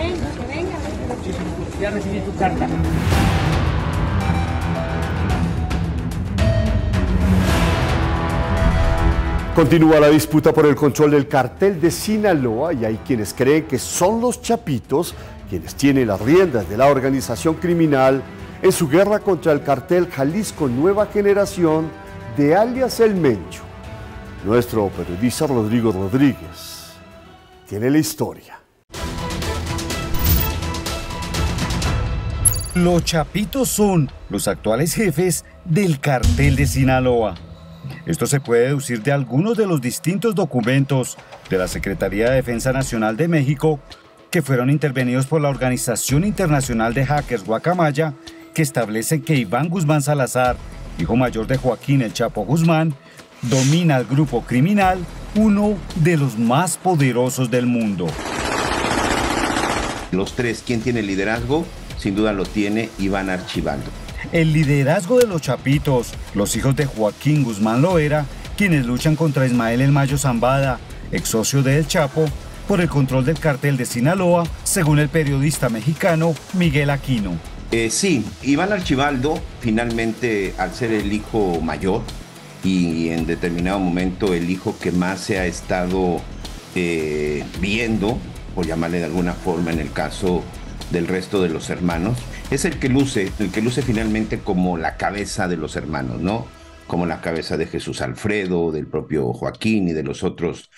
venga. Ya recibí tu carta. Continúa la disputa por el control del cartel de Sinaloa y hay quienes creen que son los chapitos quienes tienen las riendas de la organización criminal en su guerra contra el cartel Jalisco Nueva Generación de alias El Mencho. Nuestro periodista Rodrigo Rodríguez tiene la historia. Los chapitos son los actuales jefes del cartel de Sinaloa. Esto se puede deducir de algunos de los distintos documentos de la Secretaría de Defensa Nacional de México que fueron intervenidos por la Organización Internacional de Hackers Guacamaya, que establecen que Iván Guzmán Salazar, hijo mayor de Joaquín El Chapo Guzmán, domina el grupo criminal, uno de los más poderosos del mundo. Los tres, ¿quién tiene liderazgo? Sin duda lo tiene Iván Archibaldo. El liderazgo de los chapitos, los hijos de Joaquín Guzmán Loera, quienes luchan contra Ismael El Mayo Zambada, ex socio de El Chapo, por el control del cartel de Sinaloa, según el periodista mexicano Miguel Aquino. Sí, Iván Archibaldo, finalmente, al ser el hijo mayor y en determinado momento el hijo que más se ha estado viendo, por llamarle de alguna forma en el caso del resto de los hermanos, es el que luce finalmente como la cabeza de los hermanos, ¿no? Como la cabeza de Jesús Alfredo, del propio Joaquín y de los otros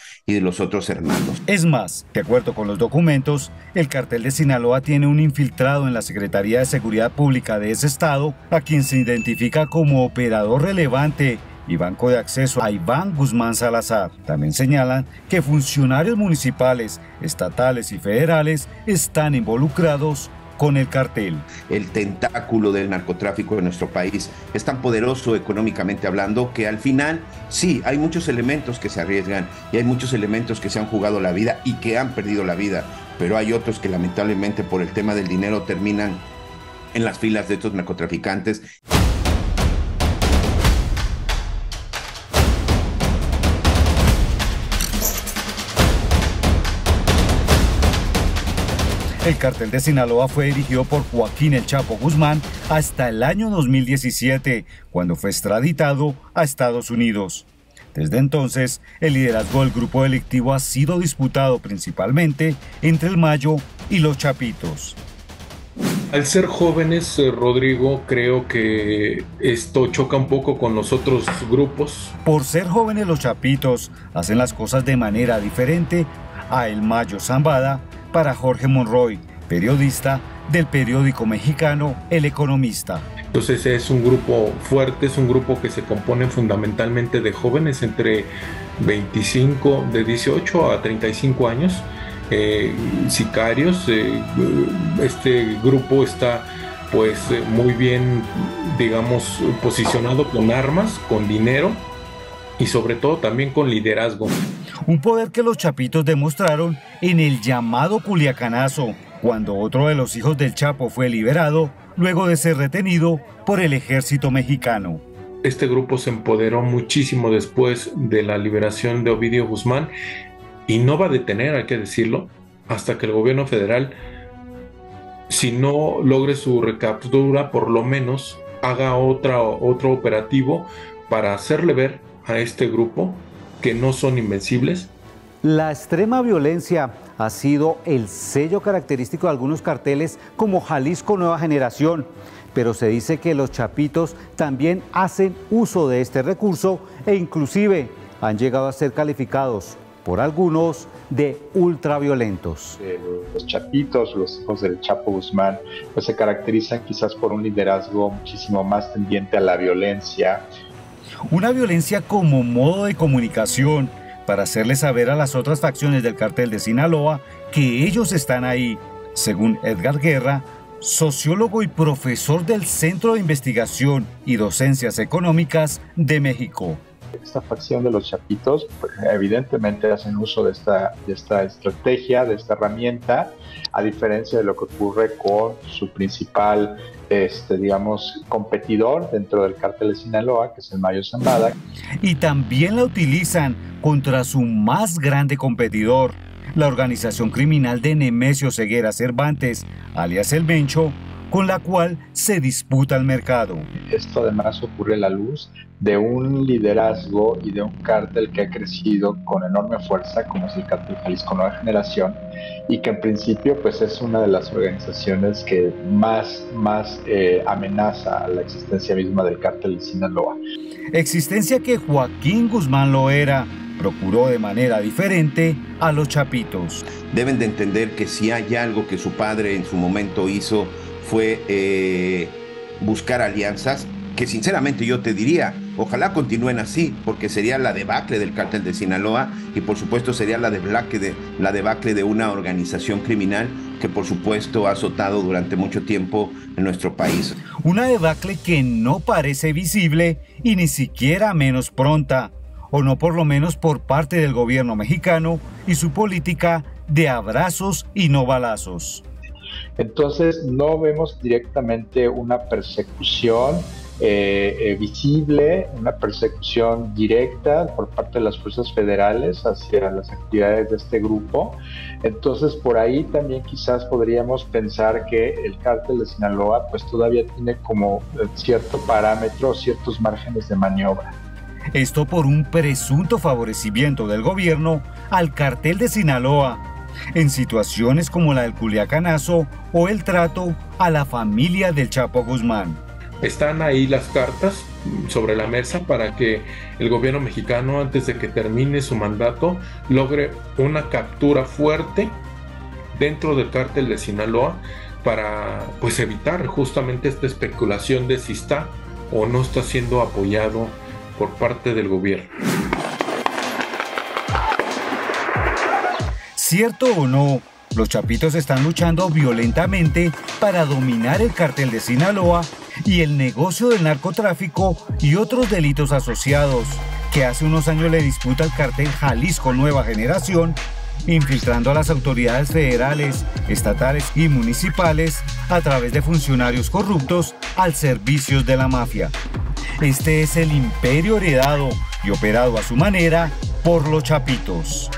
hermanos. Es más, de acuerdo con los documentos, el cartel de Sinaloa tiene un infiltrado en la Secretaría de Seguridad Pública de ese estado, a quien se identifica como operador relevante y banco de acceso a Iván Guzmán Salazar. También señalan que funcionarios municipales, estatales y federales están involucrados con el cartel. El tentáculo del narcotráfico en nuestro país es tan poderoso económicamente hablando que al final sí, hay muchos elementos que se arriesgan y hay muchos elementos que se han jugado la vida y que han perdido la vida, pero hay otros que lamentablemente por el tema del dinero terminan en las filas de estos narcotraficantes. El cartel de Sinaloa fue dirigido por Joaquín El Chapo Guzmán hasta el año 2017, cuando fue extraditado a Estados Unidos. Desde entonces, el liderazgo del grupo delictivo ha sido disputado principalmente entre El Mayo y los chapitos. Al ser jóvenes, Rodrigo, creo que esto choca un poco con los otros grupos. Por ser jóvenes, los chapitos hacen las cosas de manera diferente a El Mayo Zambada, para Jorge Monroy, periodista del periódico mexicano El Economista. Entonces es un grupo fuerte, es un grupo que se compone fundamentalmente de jóvenes entre 25, de 18 a 35 años, sicarios. Este grupo está pues muy bien, digamos, posicionado con armas, con dinero y sobre todo también con liderazgo. Un poder que los chapitos demostraron en el llamado Culiacanazo, cuando otro de los hijos del Chapo fue liberado luego de ser retenido por el ejército mexicano. Este grupo se empoderó muchísimo después de la liberación de Ovidio Guzmán y no va a detener, hay que decirlo, hasta que el gobierno federal, si no logre su recaptura, por lo menos haga otro operativo para hacerle ver a este grupo que no son invencibles. La extrema violencia ha sido el sello característico de algunos carteles como Jalisco Nueva Generación, pero se dice que los chapitos también hacen uso de este recurso e inclusive han llegado a ser calificados por algunos de ultraviolentos. Los chapitos, los hijos del Chapo Guzmán, pues se caracterizan quizás por un liderazgo muchísimo más tendiente a la violencia. Una violencia como modo de comunicación para hacerle saber a las otras facciones del cartel de Sinaloa que ellos están ahí, según Edgar Guerra, sociólogo y profesor del Centro de Investigación y Docencias Económicas de México. Esta facción de los chapitos pues, evidentemente hacen uso de esta estrategia, de esta herramienta, a diferencia de lo que ocurre con su principal digamos, competidor dentro del cartel de Sinaloa, que es el Mayo Zambada. Y también la utilizan contra su más grande competidor, la organización criminal de Nemesio Ceguera Cervantes, alias El Mencho, con la cual se disputa el mercado. Esto además ocurre a la luz de un liderazgo y de un cártel que ha crecido con enorme fuerza, como es el Cártel Jalisco Nueva Generación, y que en principio pues es una de las organizaciones que más amenaza a la existencia misma del Cártel de Sinaloa. Existencia que Joaquín Guzmán Loera procuró de manera diferente a los Chapitos. Deben de entender que si hay algo que su padre en su momento hizo fue buscar alianzas, que sinceramente yo te diría, ojalá continúen así, porque sería la debacle del Cártel de Sinaloa y por supuesto sería la debacle de una organización criminal que por supuesto ha azotado durante mucho tiempo en nuestro país. Una debacle que no parece visible y ni siquiera menos pronta, o no por lo menos por parte del gobierno mexicano y su política de abrazos y no balazos. Entonces no vemos directamente una persecución visible, una persecución directa por parte de las fuerzas federales hacia las actividades de este grupo. Entonces por ahí también quizás podríamos pensar que el Cártel de Sinaloa pues todavía tiene como cierto parámetro, ciertos márgenes de maniobra. Esto por un presunto favorecimiento del gobierno al Cártel de Sinaloa, en situaciones como la del Culiacanazo o el trato a la familia del Chapo Guzmán. Están ahí las cartas sobre la mesa para que el gobierno mexicano, antes de que termine su mandato, logre una captura fuerte dentro del Cártel de Sinaloa para pues evitar justamente esta especulación de si está o no está siendo apoyado por parte del gobierno. Cierto o no, los Chapitos están luchando violentamente para dominar el Cártel de Sinaloa y el negocio del narcotráfico y otros delitos asociados, que hace unos años le disputa el Cártel Jalisco Nueva Generación, infiltrando a las autoridades federales, estatales y municipales a través de funcionarios corruptos al servicio de la mafia. Este es el imperio heredado y operado a su manera por los Chapitos.